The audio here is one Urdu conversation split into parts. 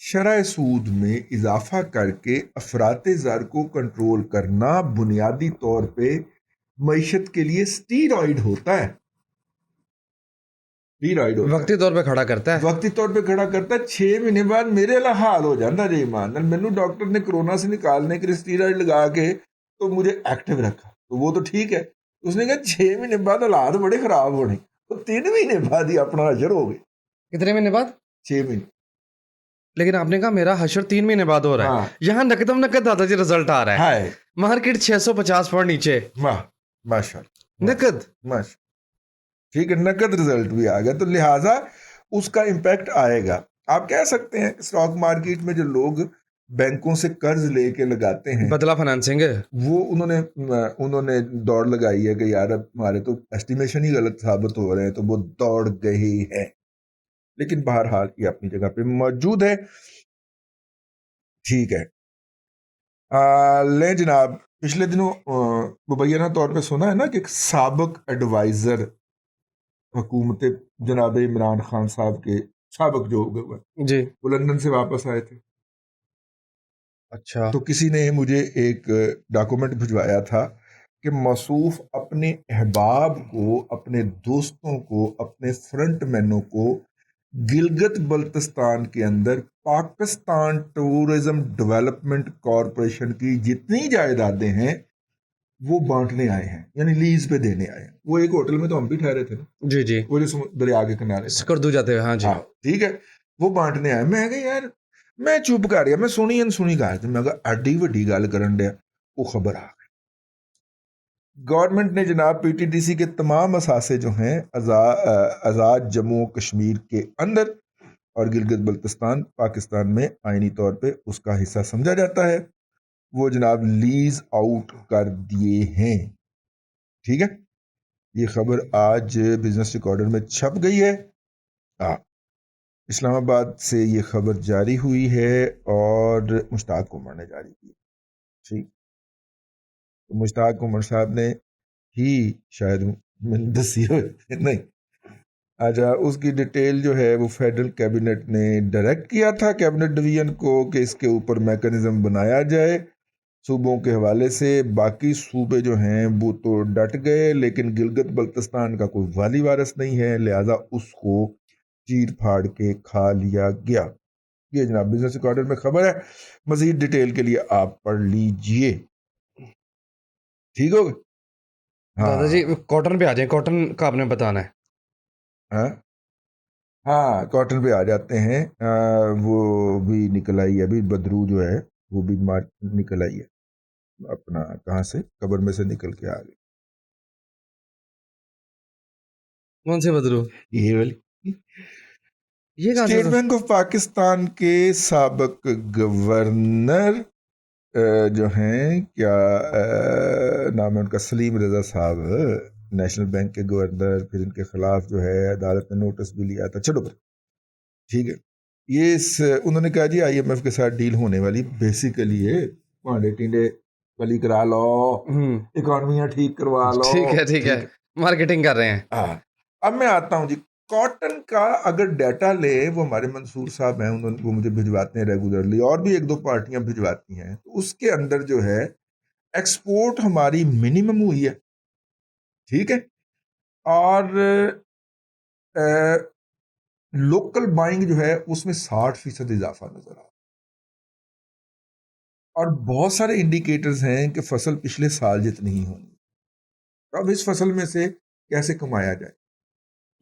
شرح سود میں اضافہ کر کے افراط زر کو کنٹرول کرنا بنیادی طور پہ معیشت کے لیے اسٹیرائڈ ہوتا ہے. وقتی طور پہ کھڑا کرتا ہے. وقتی طور پہ کھڑا کرتا ہے. 6 مہینے بعد میرے اللہ حال ہو جاتا جی ایمان. مینو ڈاکٹر نے کرونا سے نکالنے کے لیے اسٹیرائڈ لگا کے تو مجھے ایکٹیو رکھا, تو وہ تو ٹھیک ہے. اس نے کہا 6 مہینے بعد حالات بڑے خراب ہونے, تو 3 مہینے بعد ہی اپنا حشر ہو گئے. کتنے مہینے بعد؟ 6 مہینے. لیکن آپ نے کہا میرا حشر 3 مہینے بعد ہو رہا ہے. یہاں نقدم نقد دادا جی رزلٹ آ رہا ہے. مارکیٹ 650 پوائنٹ نیچے. ماشاء اللہ. نقد ماشاء ٹھیک ہے, نقد رزلٹ بھی آ گیا, تو لہٰذا اس کا امپیکٹ آئے گا. آپ کہہ سکتے ہیں اسٹاک مارکیٹ میں جو لوگ بینکوں سے قرض لے کے لگاتے ہیں, بدلہ فنانسنگ, وہ انہوں نے دوڑ لگائی ہے کہ یار اب ہمارے تو ایسٹیمیشن ہی غلط ثابت ہو رہے ہیں, تو وہ دوڑ گئے ہیں. لیکن بہرحال یہ اپنی جگہ پہ موجود ہے. ٹھیک ہے, لیں جناب, پچھلے دنوں مبینہ طور پہ سنا ہے نا کہ ایک سابق ایڈوائزر حکومت جناب عمران خان صاحب کے, سابق جو جی, وہ لندن سے واپس آئے تھے. اچھا. تو کسی نے مجھے ایک ڈاکومنٹ بھجوایا تھا کہ موصوف اپنے احباب کو, اپنے دوستوں کو, اپنے فرنٹ مینوں کو گلگت بلتستان کے اندر پاکستان ٹورزم ڈیولپمنٹ کارپوریشن کی جتنی جائیدادیں ہیں وہ بانٹنے آئے ہیں, یعنی لیز پہ دینے آئے ہیں. وہ ایک ہوٹل میں تو ہم بھی ٹھہرے تھے نا. جی جی, وہ جو دریا کے کنارے سکردو جاتے ہوئے. ہاں جی, ٹھیک ہے, وہ بانٹنے آئے. میں کہ یار میں چپ کر گیا, میں سنی انسنی کہا تھا. میں کہا ایڈی وڈی گل کرن ڈیا, وہ خبر آ گئی. گورنمنٹ نے جناب پی ٹی ڈی سی کے تمام اثاثے جو ہیں آزاد جموں کشمیر کے اندر اور گلگت بلتستان پاکستان میں آئینی طور پہ اس کا حصہ سمجھا جاتا ہے, وہ جناب لیز آؤٹ کر دیے ہیں. ٹھیک ہے, یہ خبر آج بزنس ریکارڈر میں چھپ گئی ہے. اسلام آباد سے یہ خبر جاری ہوئی ہے اور مشتاق عمر نے جاری کی. ٹھیک, تو مشتاق عمر صاحب نے ہی شاید دسی ہوئے نہیں. اچھا, اس کی ڈیٹیل جو ہے وہ فیڈرل کیبنٹ نے ڈائریکٹ کیا تھا کیبنٹ ڈویژن کو کہ اس کے اوپر میکنزم بنایا جائے صوبوں کے حوالے سے. باقی صوبے جو ہیں وہ تو ڈٹ گئے, لیکن گلگت بلتستان کا کوئی والی وارث نہیں ہے, لہذا اس کو چیر پھاڑ کے کھا لیا گیا. یہ جناب بزنس ریکارڈر میں خبر ہے, مزید ڈیٹیل کے لیے آپ پڑھ لیجئے. ٹھیک ہوگا. دادا جی کاٹن پہ آ جائیں, کاٹن کا آپ نے بتانا ہے. ہاں کاٹن پہ آ جاتے ہیں. وہ بھی نکل آئی ہے ابھی, بدرو جو ہے وہ بھی نکل آئی ہے اپنا, کہاں سے, قبر میں سے نکل کے آ گئی. کون سے بدرو؟ یہ والی. اسٹیٹ بینک آف پاکستان کے سابق گورنر جو ہیں, کیا نام ہے ان کا, سلیم رضا صاحب, نیشنل بینک کے گورنر, پھر ان کے خلاف جو ہے عدالت نے نوٹس بھی لیا تھا. چلو ٹھیک ہے, یہ انہوں نے کہا جی آئی ایم ایف کے ساتھ ڈیل ہونے والی, بیسیکلی یہ پانڈے ٹینڈے والی کرا لو, اکانومیاں ٹھیک کروا لو. ٹھیک ہے, مارکیٹنگ کر رہے ہیں. اب میں آتا ہوں جی, کاٹن کا اگر ڈیٹا لیں, وہ ہمارے منصور صاحب ہیں, وہ مجھے بھجواتے ہیں ریگولرلی, اور بھی 1-2 پارٹیاں بھجواتی ہیں, تو اس کے اندر جو ہے ایکسپورٹ ہماری منیمم ہوئی ہے. ٹھیک ہے, اور لوکل بائنگ جو ہے اس میں 60% اضافہ نظر آ رہا ہے. اور بہت سارے انڈیکیٹرز ہیں کہ فصل پچھلے سال جتنی ہی ہونی, اب اس فصل میں سے کیسے کمایا جائے.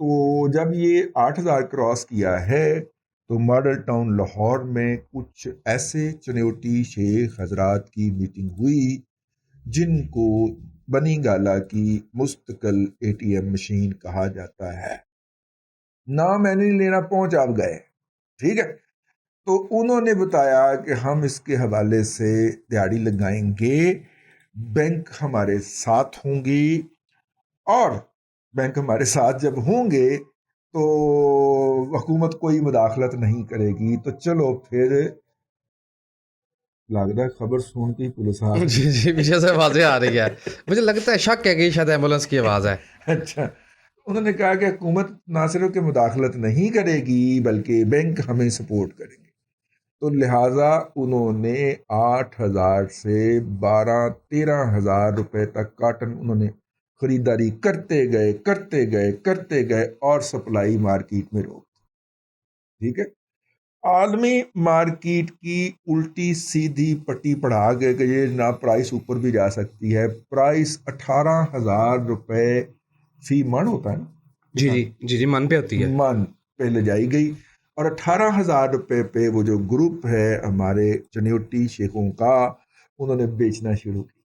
تو جب یہ 8,000 کراس کیا ہے تو ماڈل ٹاؤن لاہور میں کچھ ایسے چنوٹی شیخ حضرات کی میٹنگ ہوئی جن کو بنی گالا کی مستقل ATM مشین کہا جاتا ہے. نام میں نہیں لینا, پہنچ آپ گئے. ٹھیک ہے, تو انہوں نے بتایا کہ ہم اس کے حوالے سے دیہڑی لگائیں گے, بینک ہمارے ساتھ ہوں گی, اور بینک ہمارے ساتھ جب ہوں گے تو حکومت کوئی مداخلت نہیں کرے گی. تو چلو پھر لگ رہا ہے خبر سن کے پولیس آ رہی. جی پیچھے سے آوازیں آ رہی ہے, مجھے لگتا ہے شک ہے کہ شاید ایمبولینس کی آواز ہے. اچھا, انہوں نے کہا کہ حکومت نہ صرف کہ مداخلت نہیں کرے گی بلکہ بینک ہمیں سپورٹ کریں گے. تو لہٰذا انہوں نے 8,000 سے 12-13,000 روپے تک کاٹن انہوں نے خریداری کرتے گئے اور سپلائی مارکیٹ میں روک دی. ٹھیک ہے. عالمی مارکیٹ کی الٹی سیدھی پٹی پڑھا گئے کہ یہ جناب پرائس اوپر بھی جا سکتی ہے. پرائس 18,000 روپے فی من ہوتا ہے نا. جی من پہ ہوتی ہے. من پہ لے جائی گئی اور 18,000 روپے پہ وہ جو گروپ ہے ہمارے چنیوٹی شیخوں کا انہوں نے بیچنا شروع کی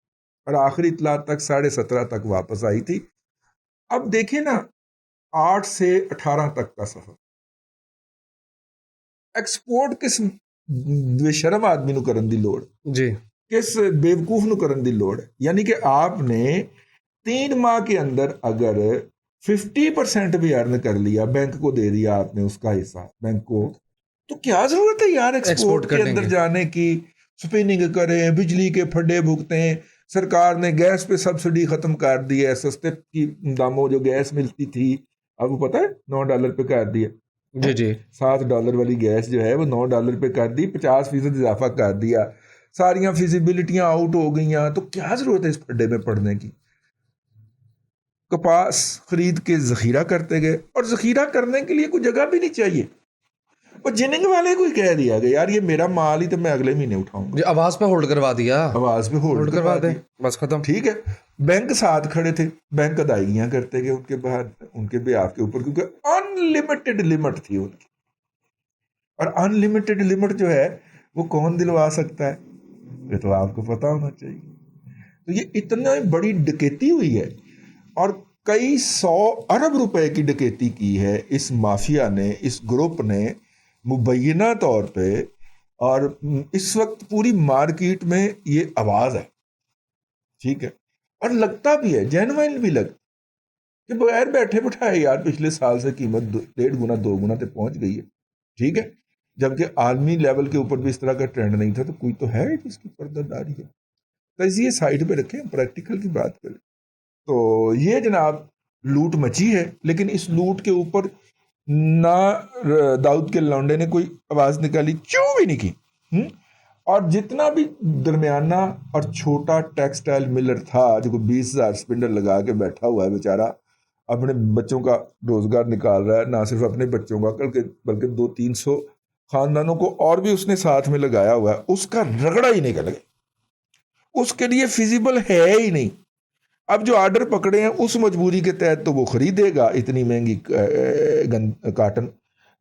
اور آخری اطلاع تک 17.5 تک واپس آئی تھی. اب دیکھیں نا 8 سے 18 تک کا سفر ایکسپورٹ کس بے شرم آدمی نو کرن دی لوڑ جی کس بیوقوف نو کرن دی لوڑ ہے. یعنی کہ آپ نے 3 ماہ کے اندر اگر 50% بھی ارن کر لیا بینک کو دے دیا آپ نے اس کا حصہ بینک کو تو کیا ضرورت ہے یار ایکسپورٹ کے اندر جانے کی. سپیننگ کریں بجلی کے پھڈے بھگتیں. سرکار نے گیس پہ سبسڈی ختم کر دی ہے. سستے کی داموں جو گیس ملتی تھی اب وہ پتہ ہے $9 پہ کر دیا. جی $7 والی گیس جو ہے وہ $9 پہ کر دی. 50% اضافہ کر دیا. ساریاں فیزیبلٹیاں آؤٹ ہو گئیاں. تو کیا ضرورت ہے اس پھڈے میں پڑنے کی. کپاس خرید کے ذخیرہ کرتے گئے اور ذخیرہ کرنے کے لیے کوئی جگہ بھی نہیں چاہیے. اور جننگ والے کو کہہ دیا گیا یار یہ میرا مال ہی تو میں اگلے مہینے اٹھاؤں گا. آواز پہ ہولڈ کروا دیا. آواز پہ ہولڈ کروا دیں بس ختم. ٹھیک ہے. بینک ساتھ کھڑے تھے. بینک ادائیگیاں کرتے گئے ان کے بعد ان کے بیاف کے اوپر کیونکہ انلمیٹڈ لمٹ تھی ان کی. اور انلمیٹڈ لمٹ جو ہے وہ کون دلوا سکتا ہے یہ تو آپ کو پتا ہونا چاہیے. تو یہ اتنا بڑی ڈکیتی ہوئی ہے اور کئی 100 ارب روپے کی ڈکیتی کی ہے اس مافیا نے اس گروپ نے مبینہ طور پہ. اور اس وقت پوری مارکیٹ میں یہ آواز ہے. ٹھیک ہے. اور لگتا بھی ہے جینوائن بھی لگتا کہ بغیر بیٹھے بٹھائے یار پچھلے سال سے قیمت 1.5 گنا 2 گنا تک پہنچ گئی ہے. ٹھیک ہے. جبکہ عالمی لیول کے اوپر بھی اس طرح کا ٹرینڈ نہیں تھا. تو کوئی تو ہے جس کی پردہ داری ہے. تو یہ سائڈ پہ رکھیں پریکٹیکل کی بات کریں. تو یہ جناب لوٹ مچی ہے. لیکن اس لوٹ کے اوپر نہ داؤد کے لونڈے نے کوئی آواز نکالی کیوں بھی نہیں کی. اور جتنا بھی درمیانہ اور چھوٹا ٹیکسٹائل ملر تھا جو 20,000 سپنڈر لگا کے بیٹھا ہوا ہے بیچارہ اپنے بچوں کا روزگار نکال رہا ہے. نہ صرف اپنے بچوں کا بلکہ 200-300 خاندانوں کو اور بھی اس نے ساتھ میں لگایا ہوا ہے. اس کا رگڑا ہی نکل گیا. اس کے لیے فیزیبل ہے ہی نہیں. اب جو آرڈر پکڑے ہیں اس مجبوری کے تحت تو وہ خریدے گا اتنی مہنگی کاٹن.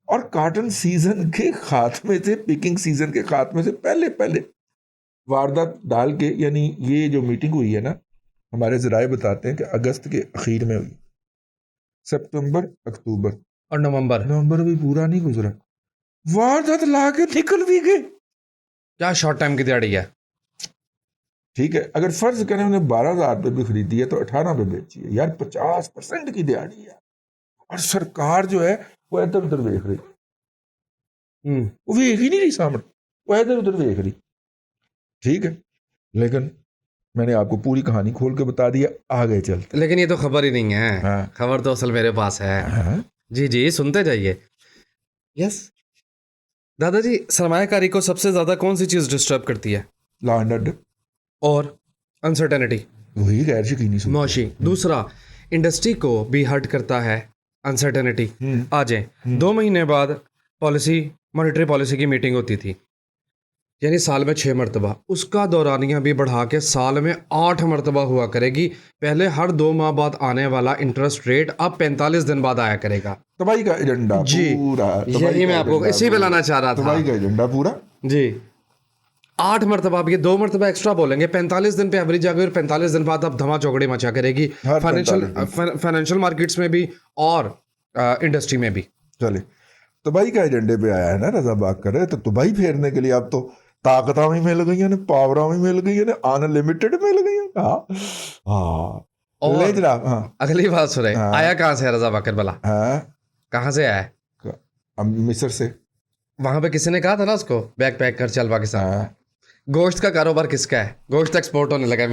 اور کاٹن سیزن کے خاتمے سے پکنگ سیزن کے خاتمے سے پہلے واردات ڈال کے یعنی یہ جو میٹنگ ہوئی ہے نا ہمارے ذرائع بتاتے ہیں کہ اگست کے اخیر میں ہوئی. سپتمبر اکتوبر اور نومبر بھی پورا نہیں گزرا واردات لا کے نکل بھی گئے. کیا شارٹ ٹائم کی دیہڑی ہے. ٹھیک ہے. اگر فرض کریں انہیں 12,000 پہ بھی خریدی ہے تو 18 پہ بیچی ہے یار. 50% کی دیہڑی ہے. اور سرکار جو ہے وہ ادھر ادھر دیکھ رہی. وہ دیکھ ہی نہیں رہی سامنے. وہ ادھر ادھر دیکھ رہی. ٹھیک ہے. لیکن میں نے آپ کو پوری کہانی کھول کے بتا دیا. آگے چلتے. لیکن یہ تو خبر ہی نہیں ہے. خبر تو اصل میرے پاس ہے. جی سنتے جائیے. یس دادا جی سرمایہ کاری کو سب سے زیادہ کون سی چیز ڈسٹرب کرتی ہے؟ لا اینڈ آرڈر اور انسرٹینٹی وہی غیر یقینی معاشی. دوسرا انڈسٹری کو بھی ہرٹ کرتا ہے انسرٹینٹی. آ جائیں 2 مہینے بعد مانیٹری پالیسی کی میٹنگ ہوتی تھی یعنی سال میں 6 مرتبہ. اس کا دورانیہ بھی بڑھا کے سال میں 8 مرتبہ ہوا کرے گی. پہلے ہر 2 ماہ بعد آنے والا انٹرسٹ ریٹ اب 45 دن بعد آیا کرے گا. تباہی کا ایجنڈا پورا. یہی میں آپ کو اسی پہ لانا چاہ رہا تھا. تباہی کا ایجنڈا پورا. جی 8 مرتبہ. اب یہ 2 مرتبہ ایکسٹرا بولیں گے. 45 دن پہ ایوریج آ گئی اور 45 دن بعد اب دھما چوکڑی مچا کرے گی فائنینشیل مارکیٹس میں بھی اور انڈسٹری میں بھی. چلے تباہی کا ایجنڈے پہ آیا ہے نا رضا بات کر رہے. تو تباہی پھیرنے کے لیے اب تو طاقتیں بھی مل گئی ہیں پاوریں بھی مل گئی ہیں انلمیٹڈ مل گئی ہیں. اور جناب اگلی بات سنیں. آیا کہاں سے رضا باکر بلا؟ کہاں سے آیا ہے؟ مصر سے. وہاں پہ کسی نے کہا تھا نا اس کو بیگ پیک کر چل پاکستان. گوشت کا کاروبار کس کا ہے؟ گوشت ایکسپورٹ ہونے لگا ہے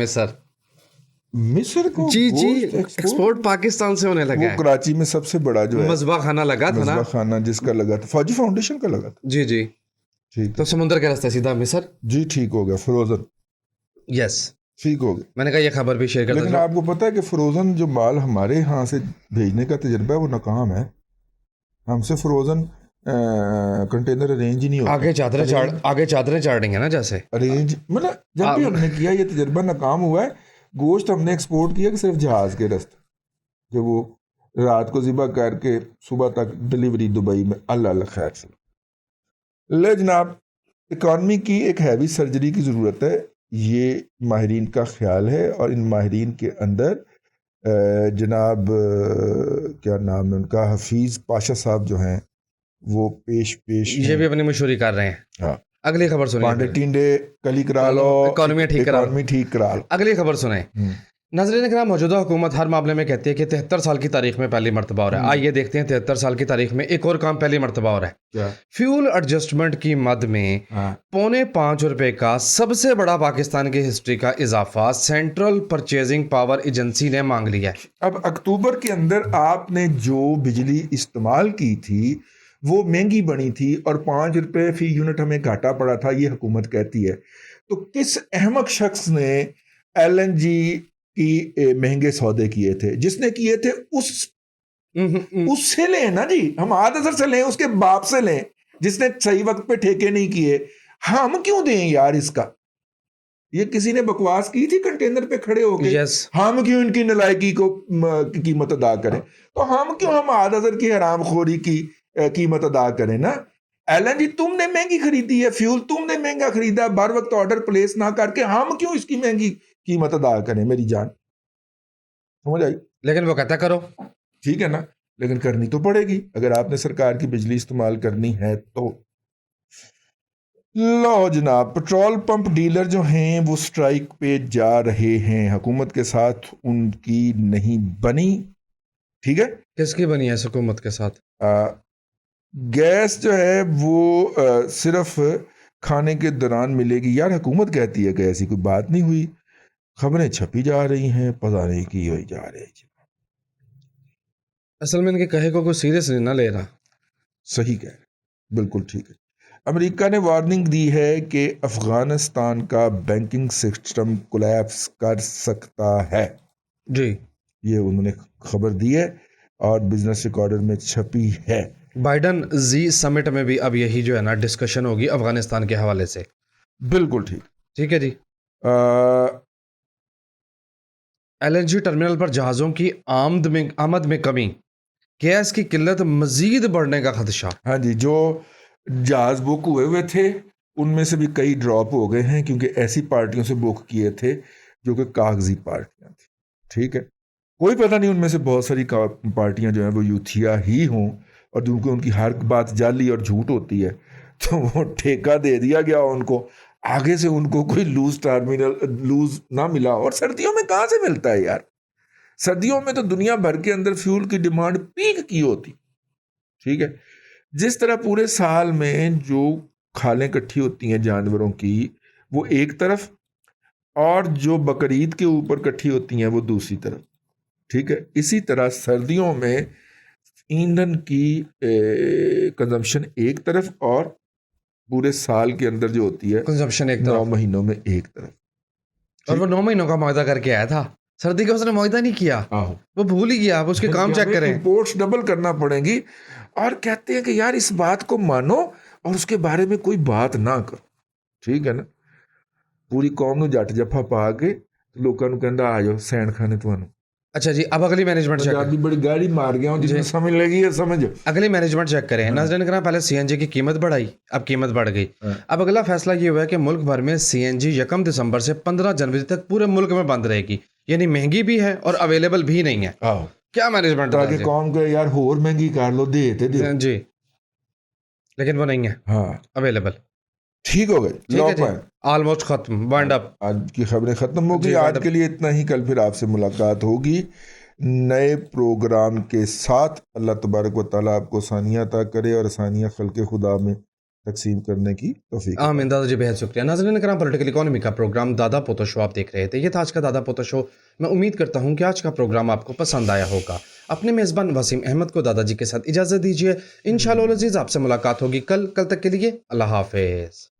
مصر کو. جی ایکسپورٹ پاکستان سے ہونے لگا ہے. کراچی میں سب سے بڑا جو ہے مذبح خانہ لگا تھا نا. مذبح خانہ جس کا لگا تھا فوجی فاؤنڈیشن کا لگا تھا. جی ٹھیک تو سمندر کے راستے سیدھا مصر. جی ٹھیک ہو گیا فروزن یس ٹھیک ہو گیا. میں نے کہا یہ خبر بھی شیئر کرتا لیکن آپ کو پتا ہے کہ فروزن جو مال ہمارے ہاں سے بھیجنے کا تجربہ ہے وہ ناکام ہے. ہم سے فروزن کنٹینر ارینج ہی نہیں ہوتا. آگے چادریں چاڑ رہی ہیں نا جیسے ارینج مطلب جب بھی ہم نے کیا یہ تجربہ ناکام ہوا ہے. گوشت ہم نے ایکسپورٹ کیا کہ صرف جہاز کے راستے کہ وہ رات کو ذبح کر کے صبح تک ڈلیوری دبئی میں. اللہ اللہ خیر سے لے جناب. اکانومی کی ایک ہیوی سرجری کی ضرورت ہے یہ ماہرین کا خیال ہے. اور ان ماہرین کے اندر جناب کیا نام ہے ان کا حفیظ پاشا صاحب جو ہیں وہ پیش یہ بھی اپنی مشہوری کر رہے ہیں. ہاں اگلی خبر سنیں. پانڈے ٹینڈے کلی کرا لو اکانومی ٹھیک کرا لو. اگلی خبر سنیں. ناظرین کرام موجودہ حکومت ہر معاملے میں کہتی ہے کہ 73 سال کی تاریخ میں پہلی مرتبہ ہو رہا ہے. آئیے دیکھتے ہیں 73 سال کی تاریخ میں ایک اور کام پہلی مرتبہ ہو رہا ہے. فیول ایڈجسٹمنٹ کی مد میں ₹5.25 کا سب سے بڑا پاکستان کی ہسٹری کا اضافہ سینٹرل پرچیزنگ پاور ایجنسی نے مانگ لیا ہے. اب اکتوبر کے اندر آپ نے جو بجلی استعمال کی تھی وہ مہنگی بنی تھی اور ₹5 فی یونٹ ہمیں گھاٹا پڑا تھا یہ حکومت کہتی ہے. تو کس احمق شخص نے ایل این جی کی مہنگے سودے کیے تھے؟ جس نے کیے تھے اس سے لیں نا جی. ہم آدھر سے لیں اس کے باپ سے لیں جس نے صحیح وقت پہ ٹھیکے نہیں کیے. ہم کیوں دیں یار اس کا؟ یہ کسی نے بکواس کی تھی کنٹینر پہ کھڑے ہو کے ہم کیوں ان کی نلائکی کو قیمت ادا کریں؟ تو ہم کیوں ہم آدھر کی حرام خوری کی قیمت ادا کریں نا. ایل این جی تم نے مہنگی خریدی ہے, فیول تم نے مہنگا خریدا, بر وقت آرڈر پلیس نہ کر کے ہم کیوں اس کی مہنگی قیمت ادا کریں؟ میری جان سمجھ آئی؟ لیکن وہ کہتا کرو ٹھیک ہے نا, لیکن کرنی تو پڑے گی اگر آپ نے سرکار کی بجلی استعمال کرنی ہے تو. لو جناب, پٹرول پمپ ڈیلر جو ہیں وہ سٹرائک پہ جا رہے ہیں. حکومت کے ساتھ ان کی نہیں بنی. ٹھیک ہے, کس کی بنی ہے حکومت کے ساتھ؟ گیس جو ہے وہ صرف کھانے کے دوران ملے گی. یار حکومت کہتی ہے کہ ایسی کوئی بات نہیں ہوئی, خبریں چھپی جا رہی ہیں, پتہ نہیں کی ہوئی جا رہی ہے. اصل میں ان کے کہے کو کوئی سیریس نہیں نہ لے رہا. صحیح کہہ رہے, بالکل ٹھیک ہے. امریکہ نے وارننگ دی ہے کہ افغانستان کا بینکنگ سسٹم کولیپس کر سکتا ہے. جی یہ انہوں نے خبر دی ہے اور بزنس ریکارڈر میں چھپی ہے. بائیڈن زی سمٹ میں بھی اب یہی جو ہے نا ڈسکشن ہوگی افغانستان کے حوالے سے. بالکل ٹھیک ہے جی. ایل این جی ٹرمینل پر جہازوں کی آمد میں کمی, گیس کی قلت مزید بڑھنے کا خدشہ. ہاں جی, جو جہاز بک ہوئے تھے ان میں سے بھی کئی ڈراپ ہو گئے ہیں کیونکہ ایسی پارٹیوں سے بک کیے تھے جو کہ کاغذی پارٹیاں تھیں. ٹھیک ہے, کوئی پتہ نہیں ان میں سے بہت ساری پارٹیاں جو ہیں وہ یوتھیا ہی ہوں اور کیونکہ ان کی ہر بات جعلی اور جھوٹ ہوتی ہے تو وہ ٹھیکہ دے دیا گیا ان کو, آگے سے ان کو کوئی لوز نہ ملا. اور سردیوں میں کہاں سے ملتا ہے یار؟ سردیوں میں تو دنیا بھر کے اندر فیول کی ڈیمانڈ پیک کی ہوتی. ٹھیک ہے, جس طرح پورے سال میں جو کھالیں کٹھی ہوتی ہیں جانوروں کی وہ ایک طرف اور جو بقرعید کے اوپر کٹھی ہوتی ہیں وہ دوسری طرف. ٹھیک ہے, اسی طرح سردیوں میں ایندھن کی کنزمپشن ایک طرف اور پورے سال کے اندر جو ہوتی ہے کنزمپشن ایک 9 مہینوں میں ایک طرف. اور وہ 9 مہینوں کا معاہدہ کر کے آیا تھا, سردی کا اس نے معاہدہ نہیں کیا, وہ بھول ہی گیا. آپ اس کے کام چیک کریں, رپورٹس ڈبل کرنا پڑیں گی. اور کہتے ہیں کہ یار اس بات کو مانو اور اس کے بارے میں کوئی بات نہ کرو. ٹھیک ہے نا, پوری قوم نو جٹ جفا پا کے لوکاں نو کہندا آ جاؤ سین کھانے تانوں. اچھا جی, اب اگلی مینجمنٹ چیک کریں. بڑی گاڑی مار گیا ہوں, جس میں سمجھ لگی ہے سمجھ. اگلی مینجمنٹ چیک کریں. ناظرین کرام, پہلے سی این جی کی قیمت بڑھائی, اب قیمت بڑھ گئی. اب اگلا فیصلہ یہ ہوا ہے کہ ملک بھر میں سی این جی 1 دسمبر سے 15 جنوری تک پورے ملک میں بند رہے گی. یعنی مہنگی بھی ہے اور اویلیبل بھی نہیں ہے. کیا مینجمنٹ ہے؟ تاکہ قوم کو یار اور مہنگی کر لو, دے جی, لیکن وہ نہیں ہے اویلیبل. ٹھیک ہو گئے, آلموسٹ ختم, وائنڈ اپ. آج کی خبریں ختم ہو گئی. آج کے لیے اتنا ہی. کل پھر آپ سے ملاقات ہوگی نئے پروگرام کے ساتھ. اللہ تبارک و تعالیٰ آپ کو آسانیاں عطا کرے اور آسانیاں خلق خدا میں تقسیم کرنے کی توفیق عطا آمین دادا جی، بہت شکریہ. ناظرین کرام، پولیٹیکل اکانومی کا پروگرام دادا پوتا شو آپ دیکھ رہے تھے. یہ تھا آج کا دادا پوتا شو. میں امید کرتا ہوں کہ آج کا پروگرام آپ کو پسند آیا ہوگا. اپنے میزبان وسیم احمد کو دادا جی کے ساتھ اجازت دیجیے. انشاءاللہ العزیز آپ سے ملاقات ہوگی کل تک کے لیے اللہ حافظ.